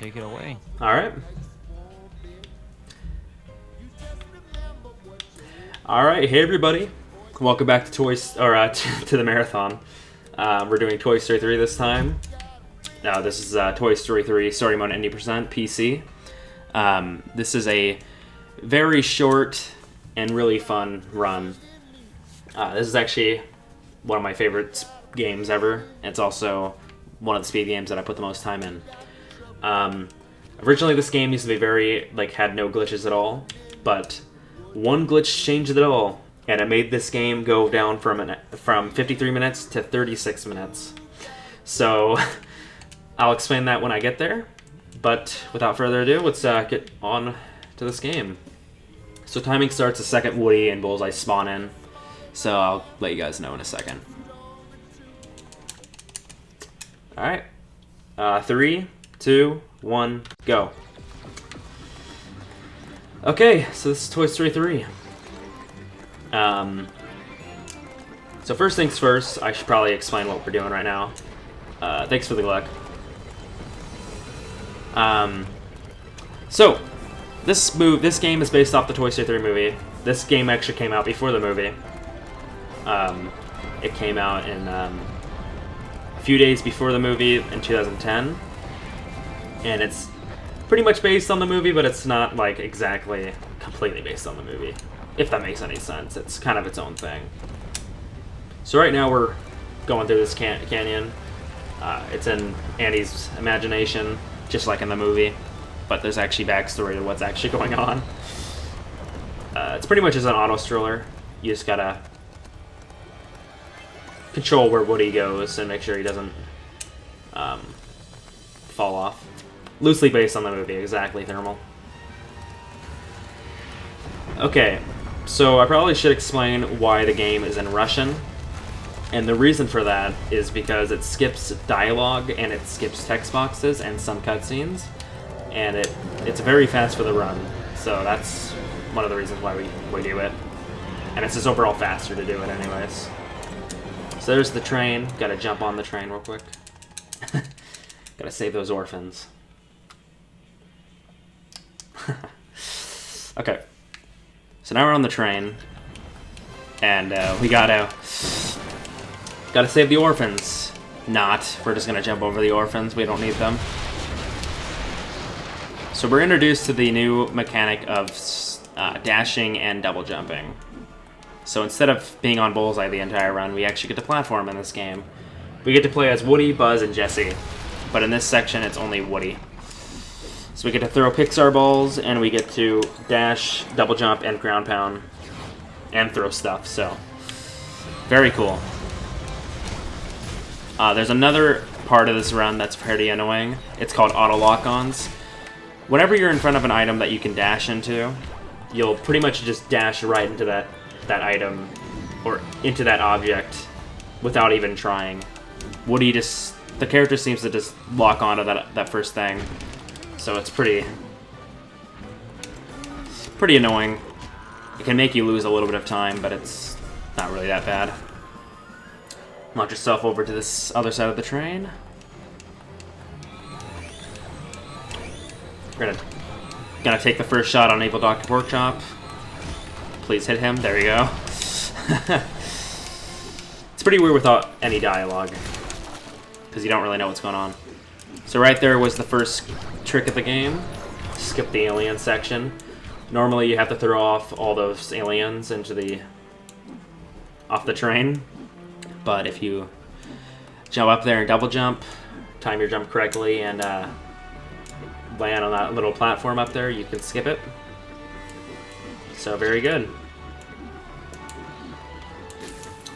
Take it away. All right. All right. Hey, everybody. Welcome back to to the marathon. We're doing Toy Story 3 this time. This is Toy Story 3 Story Mode 90% PC. This is a very short and really fun run. This is actually one of my favorite games ever. It's also one of the speed games that I put the most time in. Originally, this game used to be had no glitches at all, but one glitch changed it all, and it made this game go down from 53 minutes to 36 minutes. So, I'll explain that when I get there, but without further ado, let's get on to this game. So timing starts the second Woody and Bullseye spawn in, so I'll let you guys know in a second. Alright, 3, 2, 1, go. Okay, so this is Toy Story 3. So first things first, I should probably explain what we're doing right now. Thanks for the luck. So, this game is based off the Toy Story 3 movie. This game actually came out before the movie. It came out in a few days before the movie in 2010. And it's pretty much based on the movie, but it's not like exactly completely based on the movie, if that makes any sense. It's kind of its own thing. So right now we're going through this canyon. It's in Andy's imagination, just like in the movie, but there's actually backstory to what's actually going on. It's pretty much just an auto stroller. You just gotta control where Woody goes and make sure he doesn't fall off. Loosely based on the movie, exactly, Thermal. Okay, so I probably should explain why the game is in Russian. And the reason for that is because it skips dialogue and it skips text boxes and some cutscenes. And it's very fast for the run. So that's one of the reasons why we do it. And it's just overall faster to do it anyways. So there's the train. Gotta jump on the train real quick. Gotta save those orphans. Okay, so now we're on the train, and we gotta save the orphans. We're just gonna jump over the orphans. We don't need them. So we're introduced to the new mechanic of dashing and double jumping. So instead of being on Bullseye the entire run, we actually get to platform in this game. We get to play as Woody, Buzz, and Jessie, but in this section it's only Woody. So we get to throw Pixar balls, and we get to dash, double jump, and ground pound, and throw stuff, so very cool. There's another part of this run that's pretty annoying. It's called auto lock-ons. Whenever you're in front of an item that you can dash into, you'll pretty much just dash right into that item, or into that object, without even trying. The character seems to just lock onto that first thing. So it's pretty annoying. It can make you lose a little bit of time, but it's not really that bad. Launch yourself over to this other side of the train. We're gonna take the first shot on Evil Dr. Porkchop. Please hit him. There you go. It's pretty weird without any dialogue, because you don't really know what's going on. So right there was the first trick of the game. Skip the alien section. Normally you have to throw off all those aliens off the train, but if you jump up there and double jump, time your jump correctly, and land on that little platform up there, you can skip it. So very good.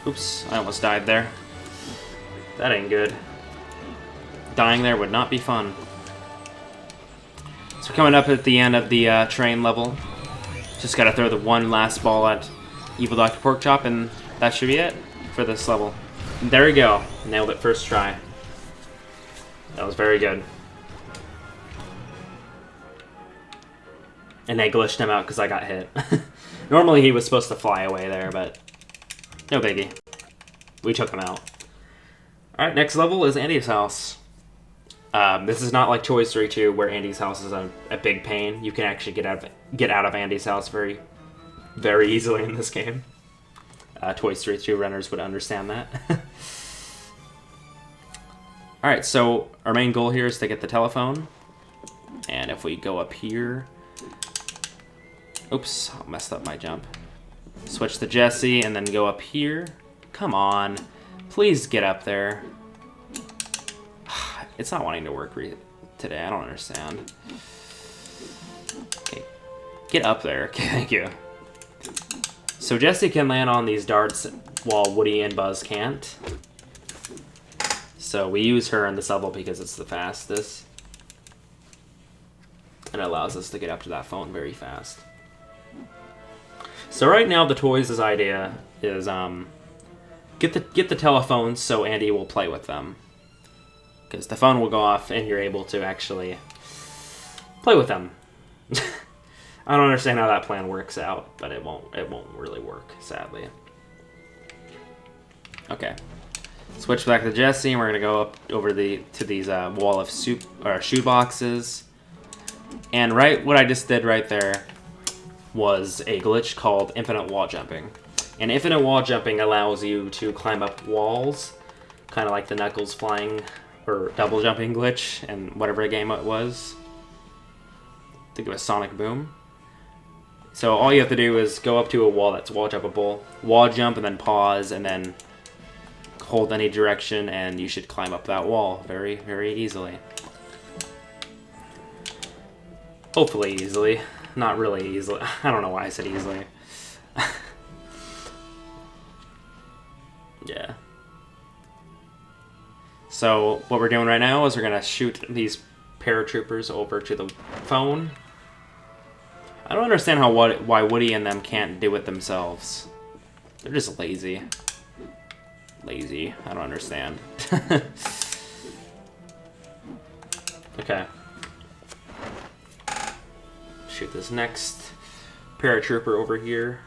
Oops, I almost died there. That ain't good. Dying there would not be fun. So coming up at the end of the train level, just gotta throw the one last ball at Evil Dr. Porkchop, and that should be it for this level. And there we go. Nailed it first try. That was very good. And they glitched him out because I got hit. Normally he was supposed to fly away there, but no biggie. We took him out. Alright, next level is Andy's house. This is not like Toy Story 2 where Andy's house is a big pain. You can actually get out of Andy's house very, very easily in this game. Toy Story 2 runners would understand that. Alright, so our main goal here is to get the telephone. And if we go up here... Oops, I messed up my jump. Switch to Jesse and then go up here. Come on. Please get up there. It's not wanting to work today. I don't understand. Okay. Get up there. Okay, thank you. So Jesse can land on these darts while Woody and Buzz can't. So we use her in this level because it's the fastest. And it allows us to get up to that phone very fast. So right now the Toys' idea is get the telephones so Andy will play with them. Because the phone will go off and you're able to actually play with them. I don't understand how that plan works out, but it won't really work, sadly. Okay. Switch back to Jesse, and we're gonna go up over to these wall of shoe boxes. And what I just did right there was a glitch called infinite wall jumping. And infinite wall jumping allows you to climb up walls, kind of like the Knuckles flying or double jumping glitch and whatever game it was. I think it was Sonic Boom. So all you have to do is go up to a wall that's wall jumpable, wall jump, and then pause, and then hold any direction, and you should climb up that wall very, very easily. Hopefully easily. Not really easily. I don't know why I said easily. Yeah. So what we're doing right now is we're going to shoot these paratroopers over to the phone. I don't understand why Woody and them can't do it themselves. They're just lazy. Lazy. I don't understand. Okay. Shoot this next paratrooper over here.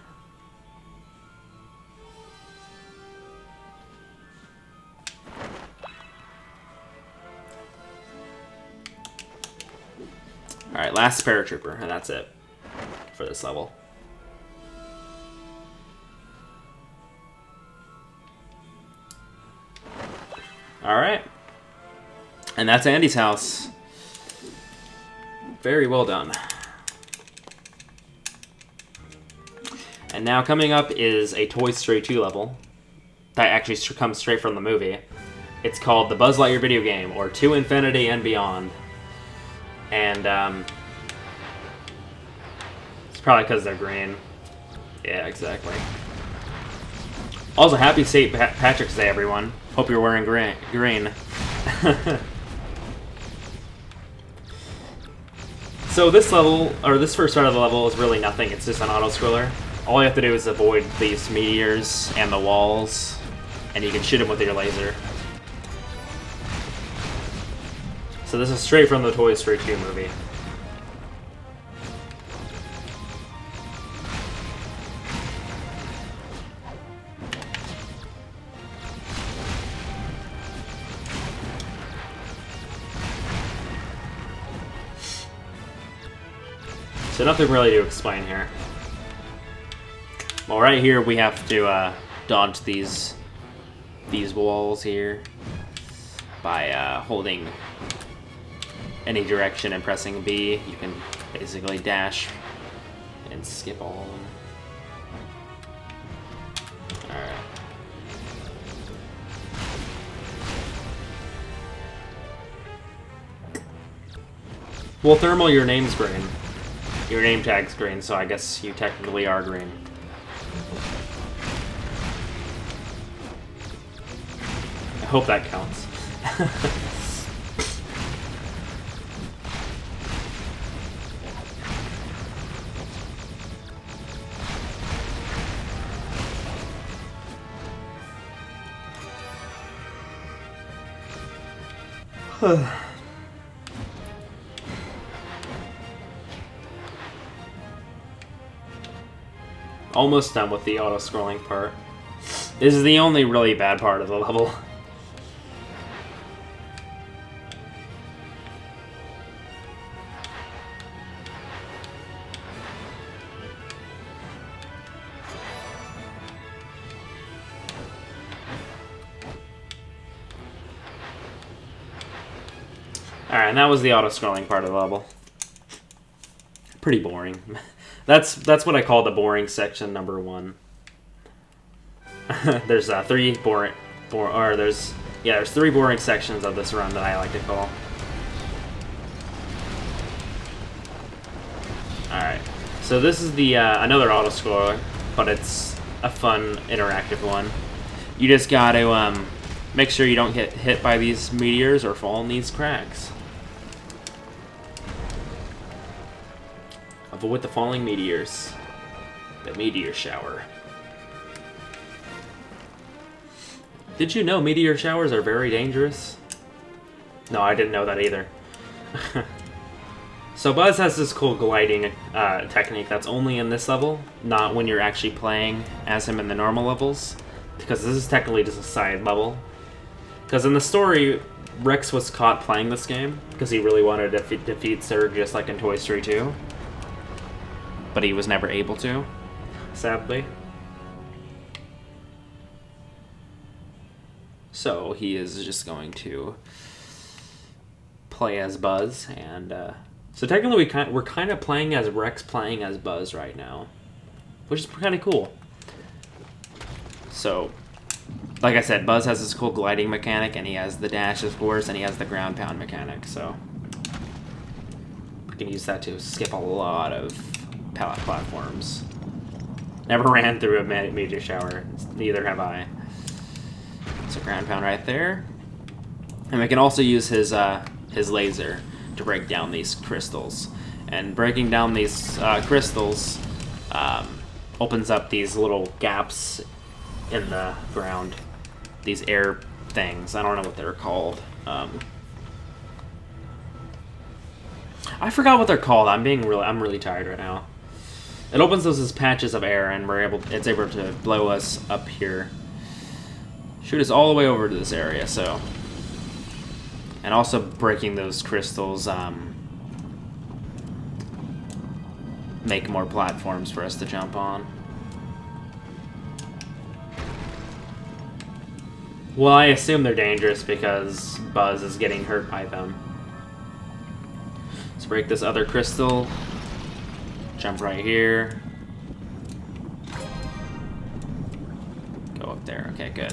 Alright, last paratrooper, and that's it for this level. Alright. And that's Andy's house. Very well done. And now coming up is a Toy Story 2 level that actually comes straight from the movie. It's called the Buzz Lightyear video game, or To Infinity and Beyond. And it's probably because they're green. Yeah, exactly. Also, happy St. Patrick's Day, everyone. Hope you're wearing green. So this level, or this first part of the level, is really nothing. It's just an auto-scroller. All you have to do is avoid these meteors and the walls, and you can shoot them with your laser. So this is straight from the Toy Story 2 movie. So nothing really to explain here. Well, right here we have to dodge these walls here by holding any direction and pressing B. You can basically dash and skip all of them. Alright. Well, Thermal, your name's green. Your name tag's green, so I guess you technically are green. I hope that counts. Almost done with the auto-scrolling part. This is the only really bad part of the level. Alright, and that was the auto-scrolling part of the level. Pretty boring. That's what I call the boring section number 1. There's three boring sections of this run that I like to call. Alright, so this is the another auto-scroller, but it's a fun, interactive one. You just gotta make sure you don't get hit by these meteors or fall in these cracks. Avoid the falling meteors. The meteor shower. Did you know meteor showers are very dangerous? No, I didn't know that either. So Buzz has this cool gliding technique that's only in this level, not when you're actually playing as him in the normal levels, because this is technically just a side level. Because in the story, Rex was caught playing this game because he really wanted to defeat Zurg just like in Toy Story 2. But he was never able to, sadly. So he is just going to play as Buzz, and so technically we're kind of playing as Rex playing as Buzz right now, which is kind of cool. So, like I said, Buzz has this cool gliding mechanic, and he has the dash, of course, and he has the ground pound mechanic, so we can use that to skip a lot of pallet platforms. Never ran through a meteor shower, neither have I. So ground pound right there. And we can also use his laser to break down these crystals. And breaking down these crystals opens up these little gaps in the ground. These air things. I don't know what they're called. I forgot what they're called. I'm really tired right now. It opens those as patches of air, and it's able to blow us up here. Shoot us all the way over to this area, so. And also breaking those crystals make more platforms for us to jump on. Well, I assume they're dangerous because Buzz is getting hurt by them. Let's break this other crystal. Jump right here. Go up there. Okay, good.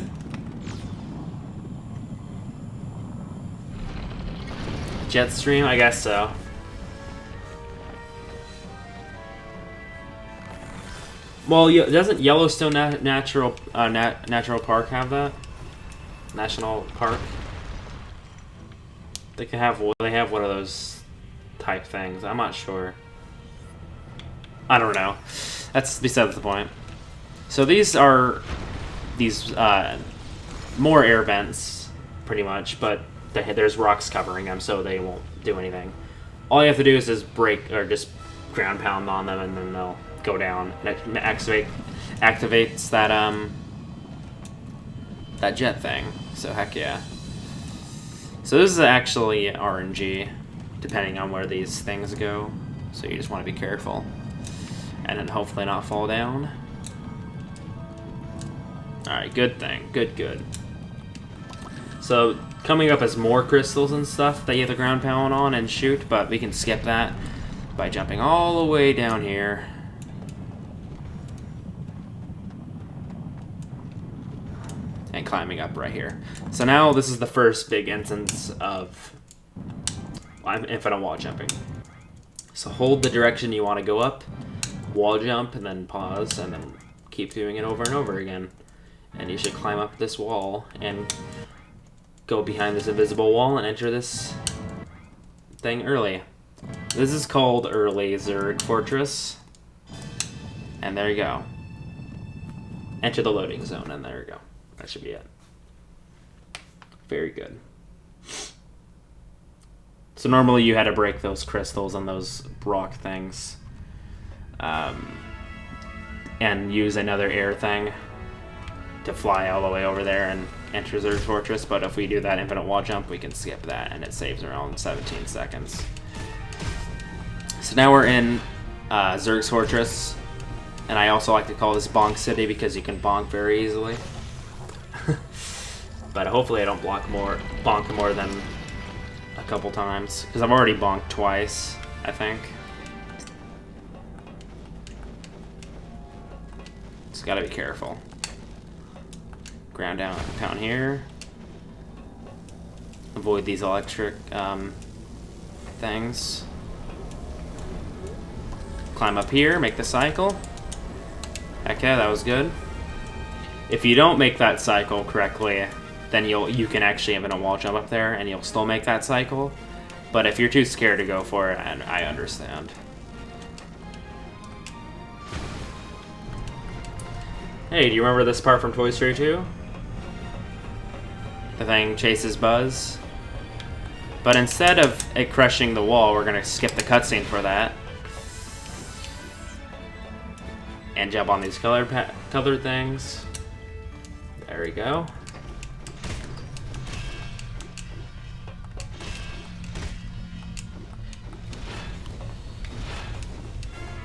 Jet stream? I guess so. Well, doesn't Yellowstone Natural Park have that? National Park? They have one of those type things. I'm not sure. I don't know. That's besides the point. So these are more air vents, pretty much, but there's rocks covering them, so they won't do anything. All you have to do is just break or just ground pound on them, and then they'll go down. And it activates that that jet thing. So heck yeah. So this is actually RNG, depending on where these things go. So you just want to be careful. And then hopefully not fall down. Alright, good thing. Good. So, coming up as more crystals and stuff that you have to ground pound on and shoot, but we can skip that by jumping all the way down here. And climbing up right here. So now this is the first big instance of infinite wall jumping. So hold the direction you want to go up, wall jump, and then pause, and then keep doing it over and over again. And you should climb up this wall and go behind this invisible wall and enter this thing early. This is called Early Zurg Fortress. And there you go. Enter the loading zone, and there you go. That should be it. Very good. So normally you had to break those crystals and those rock things. And use another air thing to fly all the way over there and enter Zurg Fortress, but if we do that infinite wall jump, we can skip that, and it saves around 17 seconds. So now we're in Zurg's Fortress, and I also like to call this Bonk City because you can bonk very easily. But hopefully I don't bonk more than a couple times, because I've already bonked twice, I think. Just gotta be careful. Ground down here. Avoid these electric things. Climb up here, make the cycle. Heck yeah, that was good. If you don't make that cycle correctly, then you can actually have a wall jump up there and you'll still make that cycle. But if you're too scared to go for it, and I understand. Hey, do you remember this part from Toy Story 2? The thing chases Buzz. But instead of it crushing the wall, we're gonna skip the cutscene for that. And jump on these colored things. There we go.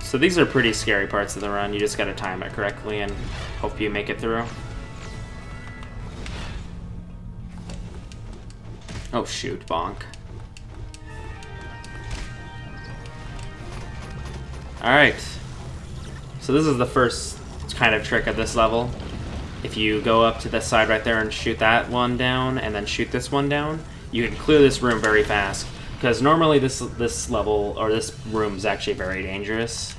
So these are pretty scary parts of the run. You just gotta time it correctly and hope you make it through. Oh shoot, bonk. Alright. So this is the first kind of trick of this level. If you go up to this side right there and shoot that one down, and then shoot this one down, you can clear this room very fast. Because normally this level, or this room, is actually very dangerous.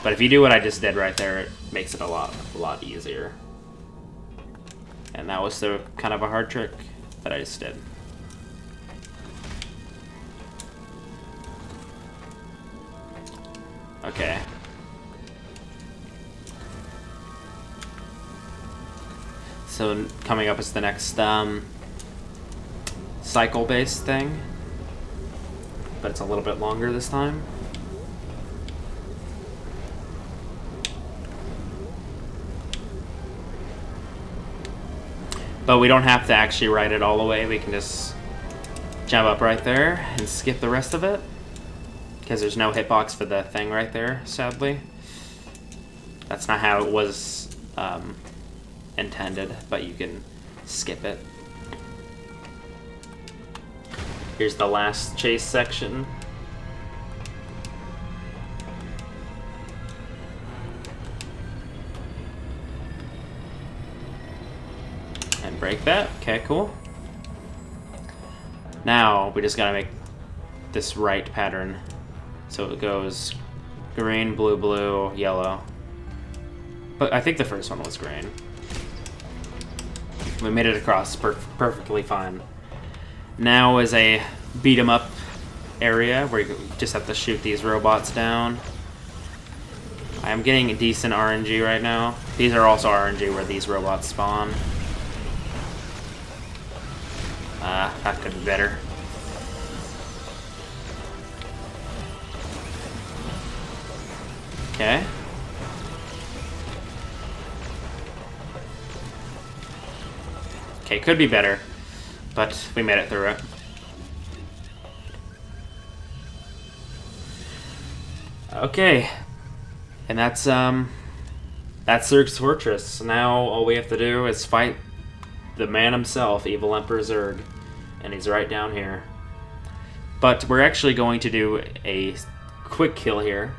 But if you do what I just did right there, it makes it a lot easier. And that was the kind of a hard trick that I just did. Okay. So coming up is the next cycle-based thing. But it's a little bit longer this time. But we don't have to actually ride it all the way. We can just jump up right there and skip the rest of it. Because there's no hitbox for the thing right there, sadly. That's not how it was intended, but you can skip it. Here's the last chase section. And break that. Okay, cool. Now we just gotta make this right pattern. So it goes green, blue, blue, yellow. But I think the first one was green. We made it across perfectly fine. Now is a beat 'em up area where you just have to shoot these robots down. I am getting a decent RNG right now. These are also RNG where these robots spawn. That could be better. Okay. Okay, could be better, but we made it through it. Okay, and that's Zurg's Fortress. Now all we have to do is fight the man himself, Evil Emperor Zurg, and he's right down here. But we're actually going to do a quick kill here.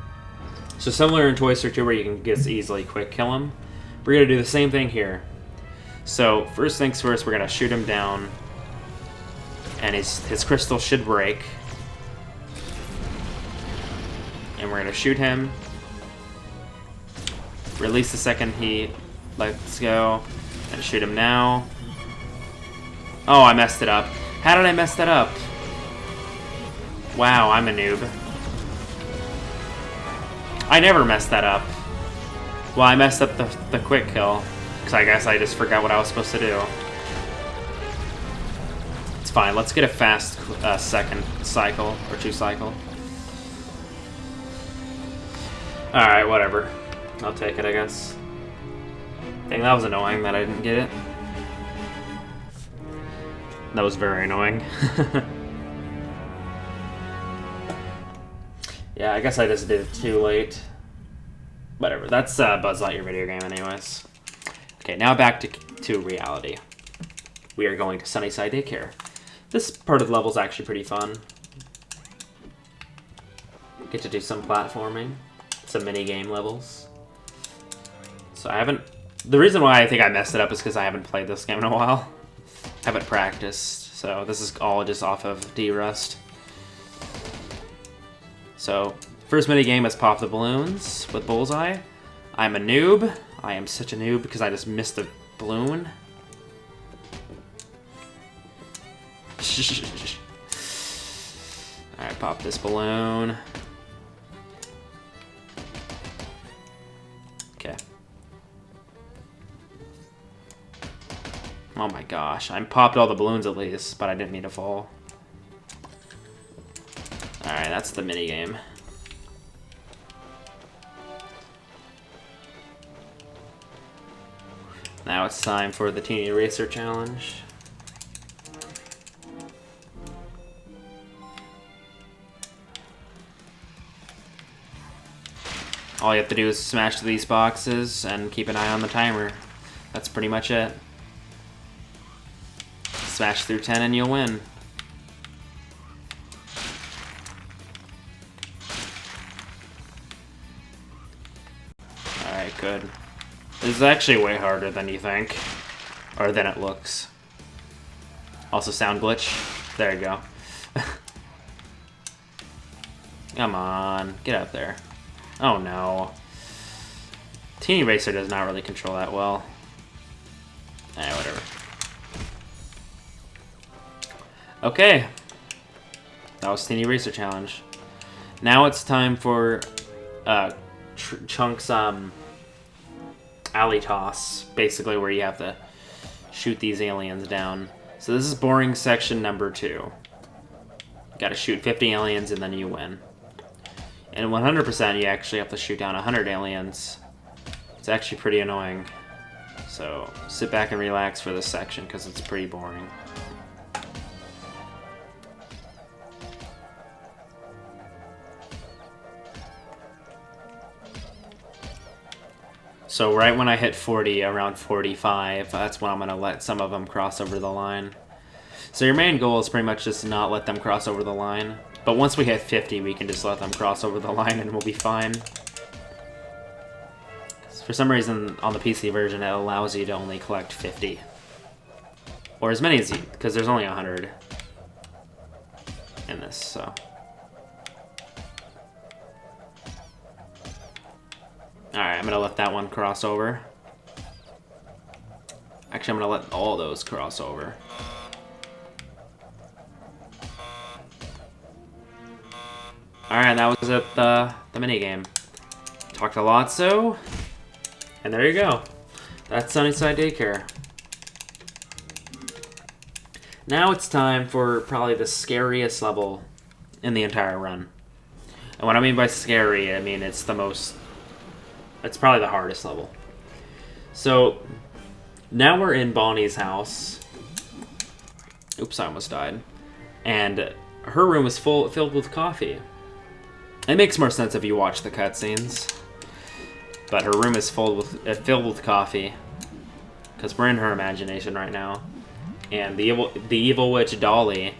So similar in Toy Story 2 where you can just easily quick kill him, we're going to do the same thing here. So first things first, we're going to shoot him down, and his crystal should break. And we're going to shoot him, release the second he lets go, and shoot him now. Oh, I messed it up. How did I mess that up? Wow, I'm a noob. I never messed that up. Well, I messed up the quick kill, because I guess I just forgot what I was supposed to do. It's fine, let's get a fast second cycle, or 2 cycle. Alright, whatever. I'll take it, I guess. Dang, that was annoying that I didn't get it. That was very annoying. Yeah, I guess I just did it too late. Whatever, that's Buzz Lightyear video game anyways. Okay, now back to reality. We are going to Sunnyside Daycare. This part of the level is actually pretty fun. Get to do some platforming, some mini-game levels. So I haven't... The reason why I think I messed it up is because I haven't played this game in a while. Haven't practiced, so this is all just off of D-Rust. So, first mini-game is Pop the Balloons with Bullseye. I'm a noob. I am such a noob because I just missed the balloon. Alright, pop this balloon. Okay. Oh my gosh, I popped all the balloons at least, but I didn't mean to fall. Alright, that's the minigame. Now it's time for the Teeny Racer Challenge. All you have to do is smash these boxes and keep an eye on the timer. That's pretty much it. Smash through 10 and you'll win. Alright, good. This is actually way harder than you think. Or than it looks. Also sound glitch. There you go. Come on, get out there. Oh no. Teeny Racer does not really control that well. Whatever. Okay. That was Teeny Racer Challenge. Now it's time for Chunk's alley toss, basically where you have to shoot these aliens down. So this is boring section number 2. You gotta shoot 50 aliens and then you win. And 100% you actually have to shoot down 100 aliens. It's actually pretty annoying. So sit back and relax for this section because it's pretty boring. So right when I hit 40, around 45, that's when I'm going to let some of them cross over the line. So your main goal is pretty much just not let them cross over the line. But once we hit 50, we can just let them cross over the line and we'll be fine. For some reason, on the PC version, it allows you to only collect 50. Or as many as you, because there's only 100 in this, so... Alright, I'm gonna let that one cross over. Actually, I'm gonna let all those cross over. Alright, that was it, the minigame. Talked a lot, so... And there you go. That's Sunnyside Daycare. Now it's time for probably the scariest level in the entire run. And what I mean by scary, I mean it's the most... It's probably the hardest level. So, now we're in Bonnie's house. Oops, I almost died. And her room is filled with coffee. It makes more sense if you watch the cutscenes. But her room is filled with coffee. Because we're in her imagination right now. And the evil witch Dolly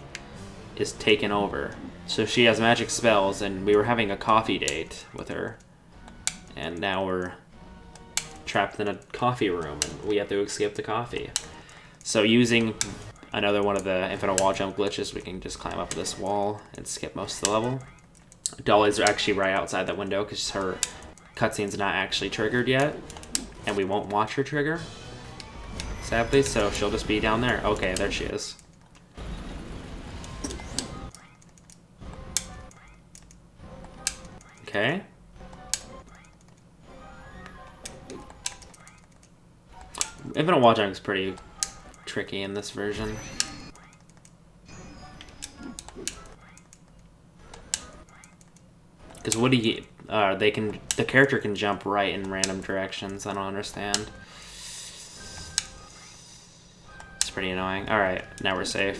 is taken over. So she has magic spells, and we were having a coffee date with her. And now we're trapped in a coffee room, and we have to escape the coffee. So using another one of the infinite wall jump glitches, we can just climb up this wall and skip most of the level. Dolly's actually right outside that window because her cutscene's not actually triggered yet, and we won't watch her trigger, sadly, so she'll just be down there. Okay, there she is. Okay. Infinite wall jump is pretty tricky in this version. Because what do you... the character can jump right in random directions. I don't understand. It's pretty annoying. Alright, now we're safe.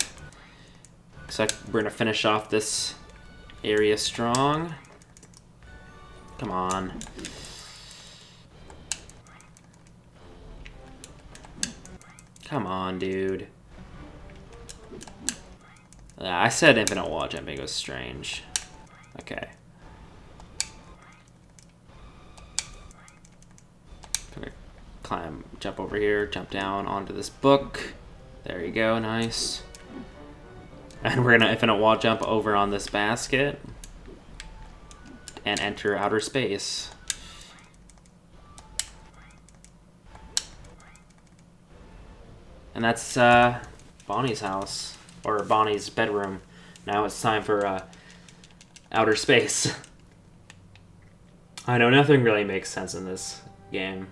So we're gonna finish off this area strong. Come on. Come on, dude. I said infinite wall jumping was strange. Okay. Climb, jump over here, jump down onto this book. There you go, nice. And we're gonna infinite wall jump over on this basket and enter outer space. And that's Bonnie's house, or Bonnie's bedroom. Now it's time for outer space. I know nothing really makes sense in this game.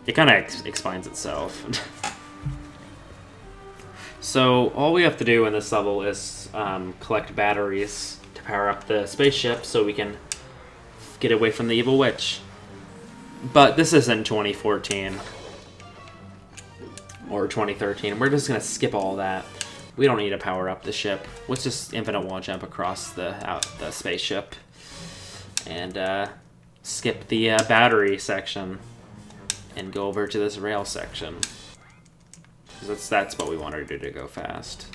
It kind of explains itself. So all we have to do in this level is collect batteries to power up the spaceship so we can get away from the evil witch. But this isn't 2014 or 2013. We're just going to skip all that. We don't need to power up the ship. Let's just infinite wall jump across the spaceship and skip the battery section and go over to this rail section. That's what we wanted to do to go fast.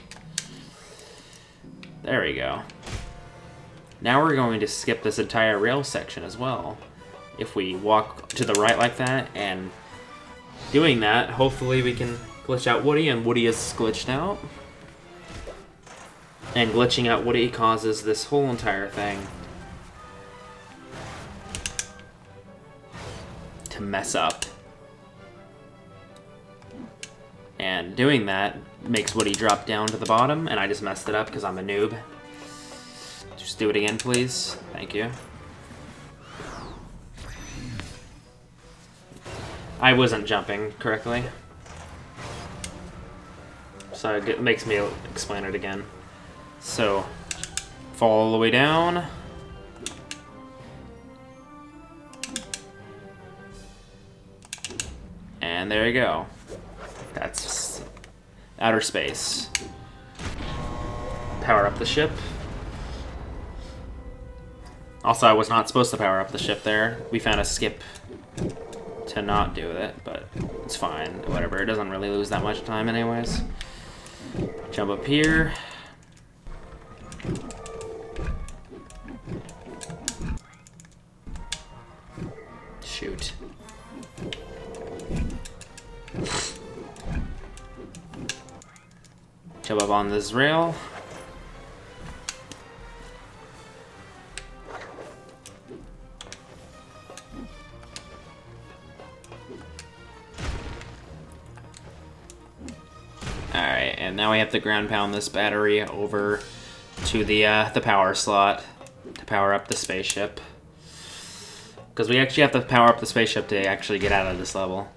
There we go. Now we're going to skip this entire rail section as well. If we walk to the right like that, and doing that, hopefully we can glitch out Woody, and Woody is glitched out. And glitching out Woody causes this whole entire thing to mess up. And doing that makes Woody drop down to the bottom, and I just messed it up because I'm a noob. Just do it again, please. Thank you. I wasn't jumping correctly. So it makes me explain it again. So, fall all the way down. And there you go. That's outer space. Power up the ship. Also, I was not supposed to power up the ship there. We found a skip to not do it, but it's fine. Whatever, it doesn't really lose that much time anyways. Jump up here. Shoot. Jump up on this rail. Alright, and now we have to ground pound this battery over to the power slot to power up the spaceship. Because we actually have to power up the spaceship to actually get out of this level.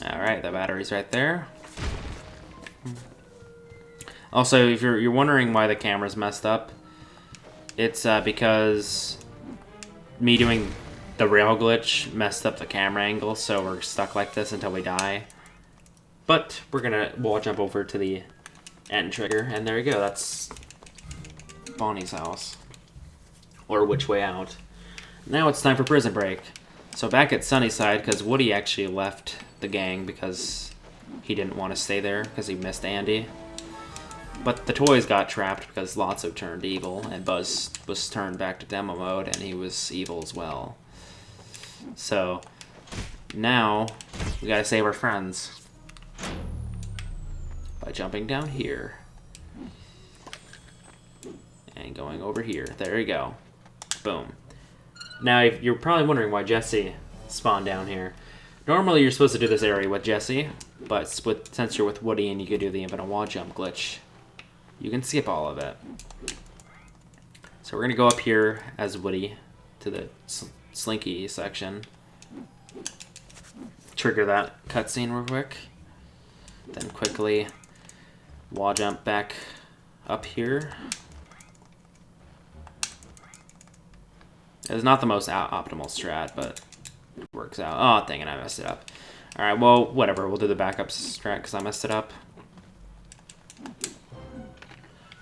Alright, the battery's right there. Also, if you're wondering why the camera's messed up, it's because me doing the rail glitch messed up the camera angle, so we're stuck like this until we die. But we're gonna wall jump over to the end trigger, and there you go. That's Bonnie's house, or which way out. Now it's time for prison break. So back at Sunnyside, because Woody actually left the gang because he didn't want to stay there because he missed Andy. But the toys got trapped because Lotso turned evil, and Buzz was turned back to demo mode, and he was evil as well. So now we gotta save our friends by jumping down here and going over here. There you go. Boom. Now you're probably wondering why Jesse spawned down here. Normally you're supposed to do this area with Jesse, but since you're with Woody and you can do the infinite wall jump glitch, you can skip all of it. So we're gonna go up here as Woody to the Slinky section. Trigger that cutscene real quick. Then quickly wall jump back up here. It's not the most optimal strat, but it works out. Oh, dang it, I messed it up. Alright, well, whatever. We'll do the backup strat because I messed it up.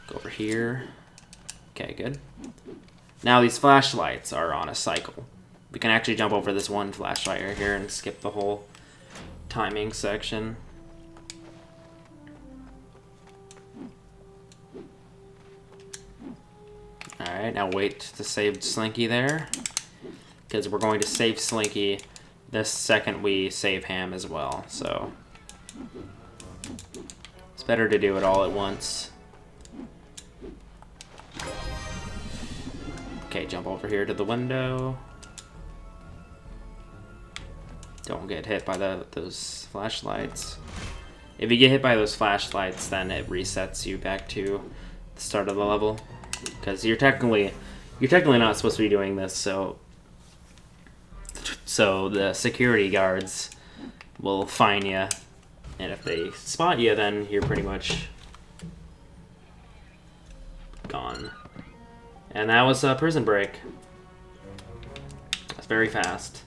Go over here. Okay, good. Now these flashlights are on a cycle. We can actually jump over this one flashlight right here and skip the whole timing section. Alright, now wait to save Slinky there, because we're going to save Slinky this second we save Ham as well, so it's better to do it all at once. Okay, jump over here to the window. Don't get hit by those flashlights. If you get hit by those flashlights, then it resets you back to the start of the level. Because you're technically not supposed to be doing this, so the security guards will fine you, and if they spot you, then you're pretty much gone. And that was Prison Break. That's very fast.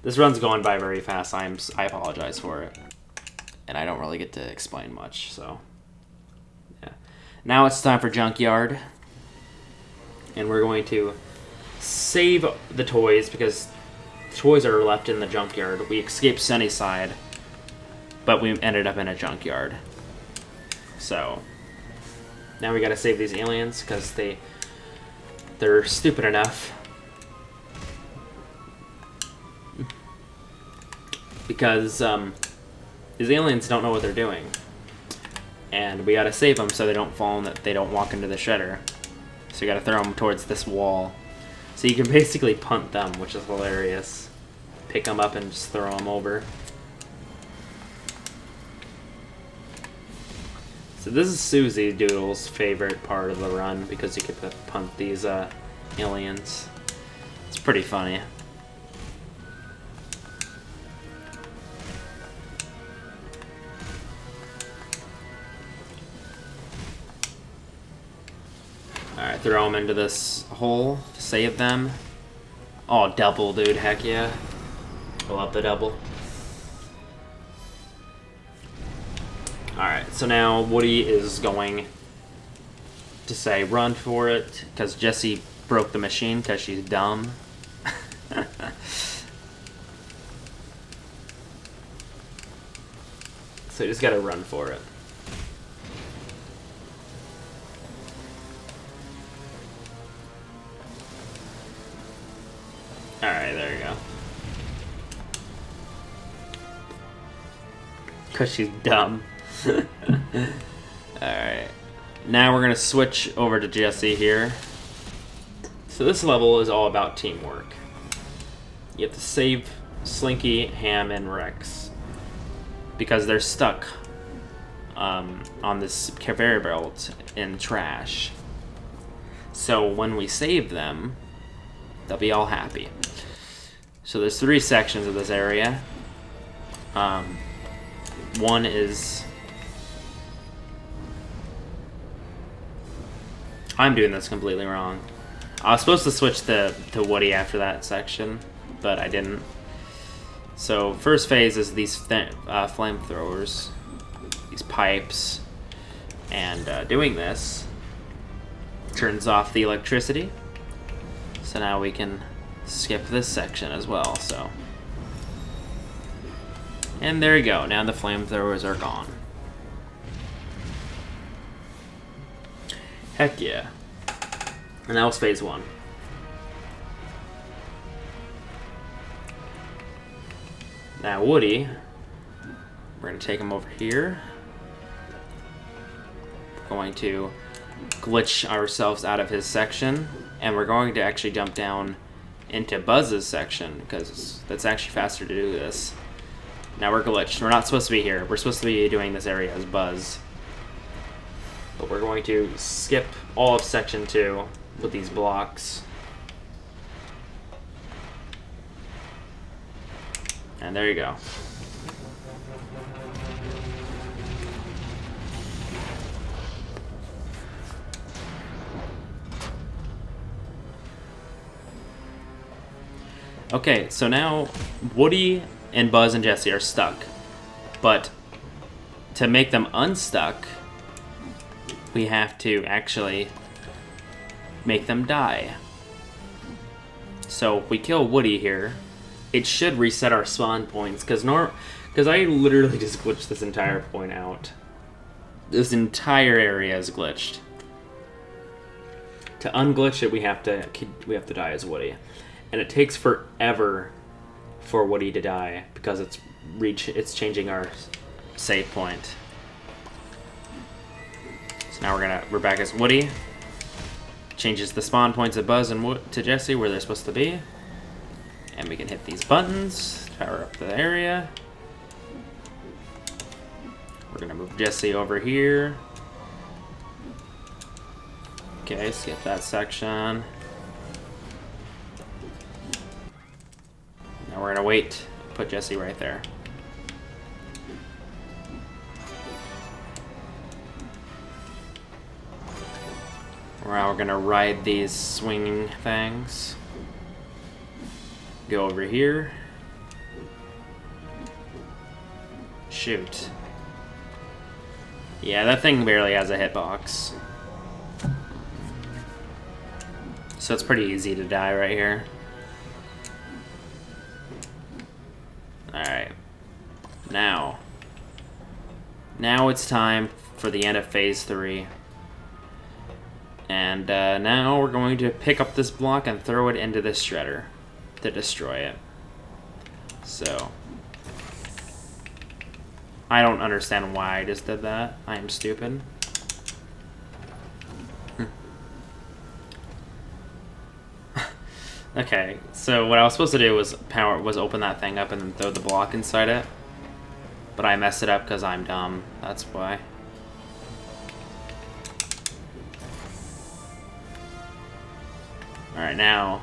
This run's going by very fast. I apologize for it, and I don't really get to explain much. So, yeah. Now it's time for Junkyard, and we're going to save the toys because the toys are left in the junkyard. We escaped Sunnyside, but we ended up in a junkyard. So now we got to save these aliens because they're stupid enough. Because these aliens don't know what they're doing, and we gotta save them so they don't fall and that they don't walk into the shredder. So you gotta throw them towards this wall. So you can basically punt them, which is hilarious. Pick them up and just throw them over. So this is Susie Doodle's favorite part of the run because you get to punt these aliens. It's pretty funny. Alright, throw them into this hole, save them. Oh, double, dude, heck yeah. I love the double. Alright, so now Woody is going to say run for it, because Jessie broke the machine because she's dumb. So you just gotta run for it. Alright, there you go. Because she's dumb. Alright. Now we're going to switch over to Jessie here. So this level is all about teamwork. You have to save Slinky, Ham, and Rex. Because they're stuck on this conveyor belt in trash. So when we save them, they'll be all happy. So there's 3 sections of this area. One is... I'm doing this completely wrong. I was supposed to switch to Woody after that section, but I didn't. So first phase is these flamethrowers, these pipes, and doing this turns off the electricity. So now we can skip this section as well, so. And there you go, now the flamethrowers are gone. Heck yeah. And that was phase 1. Now Woody, we're going to take him over here. We're going to glitch ourselves out of his section, and we're going to actually jump down into Buzz's section, because that's actually faster to do this. Now we're glitched. We're not supposed to be here. We're supposed to be doing this area as Buzz. But we're going to skip all of section 2 with these blocks. And there you go. Okay, so now Woody and Buzz and Jessie are stuck. But to make them unstuck, we have to actually make them die. So if we kill Woody here, it should reset our spawn points, because Because I literally just glitched this entire point out. This entire area is glitched. To unglitch it, we have to die as Woody, and it takes forever for Woody to die because it's changing our save point. So now we're back as Woody. Changes the spawn points of Buzz and to Jesse where they're supposed to be, and we can hit these buttons to power up the area. We're gonna move Jesse over here. Okay, skip that section. Now we're gonna wait, put Jesse right there. Now we're gonna ride these swinging things. Go over here. Shoot. Yeah, that thing barely has a hitbox. So it's pretty easy to die right here. Alright. Now it's time for the end of Phase 3. And now we're going to pick up this block and throw it into this shredder to destroy it. So I don't understand why I just did that. I am stupid. Okay, so what I was supposed to do was open that thing up and then throw the block inside it. But I messed it up because I'm dumb. That's why. Alright, now.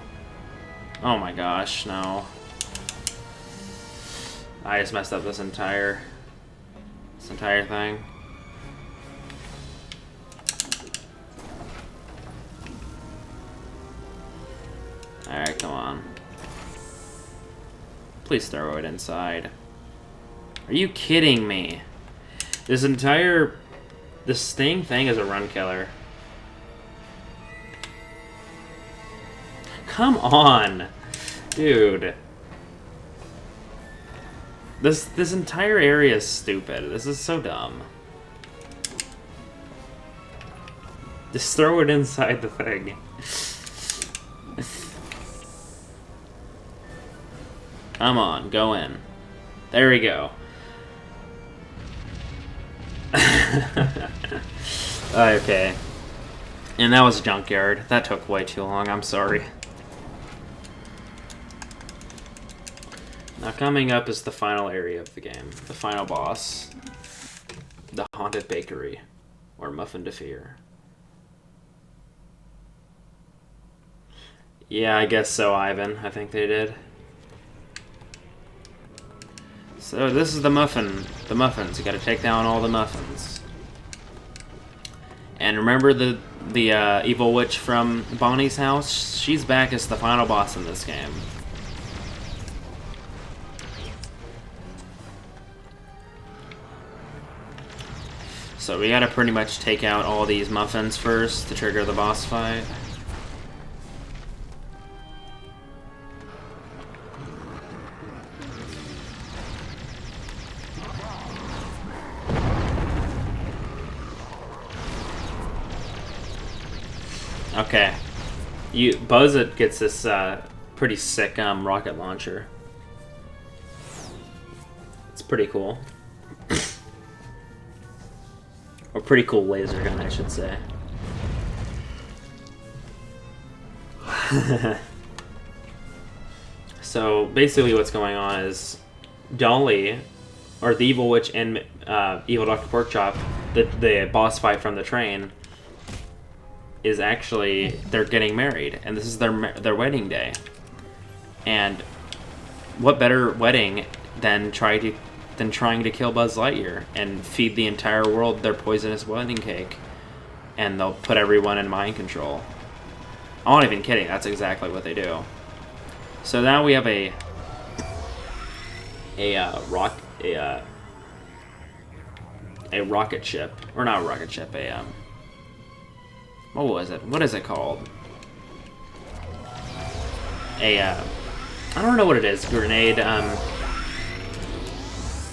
Oh my gosh, no. I just messed up this entire thing. Alright, come on. Please throw it inside. Are you kidding me? This sting thing is a run killer. Come on! Dude. This entire area is stupid. This is so dumb. Just throw it inside the thing. Come on, go in. There we go. Okay. And that was Junkyard. That took way too long, I'm sorry. Now coming up is the final area of the game. The final boss. The Haunted Bakery. Or Muffin to Fear. Yeah, I guess so, Ivan. I think they did. So this is the muffins. You gotta take down all the muffins. And remember the evil witch from Bonnie's house? She's back as the final boss in this game. So we gotta pretty much take out all these muffins first to trigger the boss fight. Okay, Buzz gets this pretty sick rocket launcher. It's pretty cool. Or pretty cool laser gun, I should say. So basically what's going on is Dolly, or the Evil Witch and Evil Dr. Porkchop, the boss fight from the train, is actually, they're getting married, and this is their wedding day. And what better wedding than trying to kill Buzz Lightyear and feed the entire world their poisonous wedding cake, and they'll put everyone in mind control. I'm not even kidding, that's exactly what they do. So now we have a rocket ship, or not a rocket ship, what was it? What is it called? I don't know what it is. Grenade,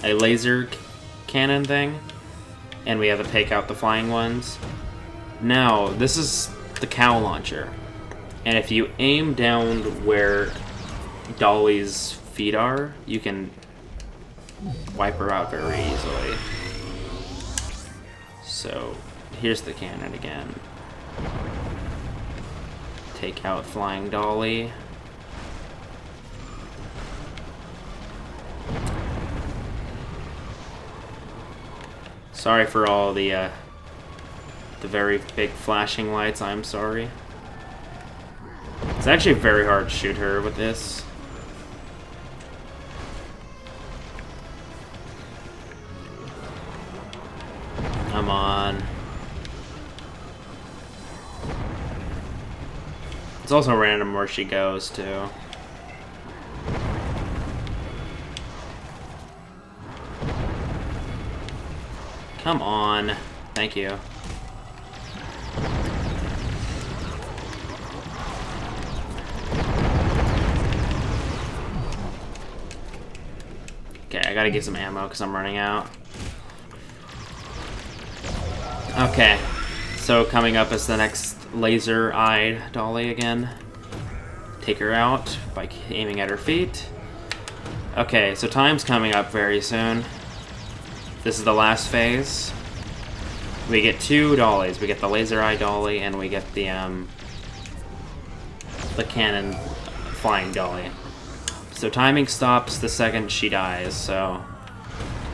a laser cannon thing, and we have to take out the flying ones. Now, this is the cow launcher, and if you aim down where Dolly's feet are, you can wipe her out very easily. So, here's the cannon again. Take out Flying Dolly. Sorry for all the very big flashing lights, I'm sorry. It's actually very hard to shoot her with this. Come on. It's also random where she goes, too. Come on. Thank you. Okay, I gotta get some ammo because I'm running out. Okay, so coming up is the next laser-eyed Dolly again. Take her out by aiming at her feet. Okay, so time's coming up very soon. This is the last phase. We get 2 dollies. We get the laser-eye dolly, and we get the cannon flying dolly. So timing stops the second she dies, so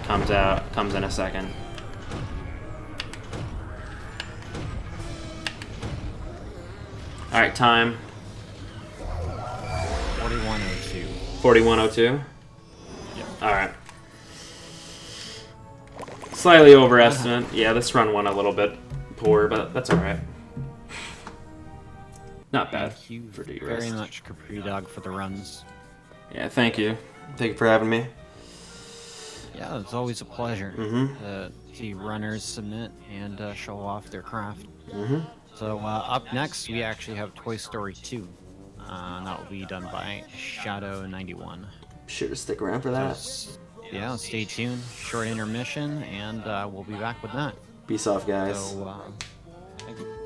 comes in a second. Alright, time. 4102. 4102? Yep. Alright. Slightly overestimate. Yeah, this run went a little bit poor, but that's alright. Not bad. Thank you for very much, Capridog, for the runs. Yeah, thank you. Thank you for having me. Yeah, it's always a pleasure Mm-hmm. to see runners submit and show off their craft. Mm-hmm. So up next, we actually have Toy Story 2. That will be done by Shadow91. Sure to stick around for that. So, yeah, stay tuned. Short intermission, and we'll be back with that. Peace off, guys. So, thank you.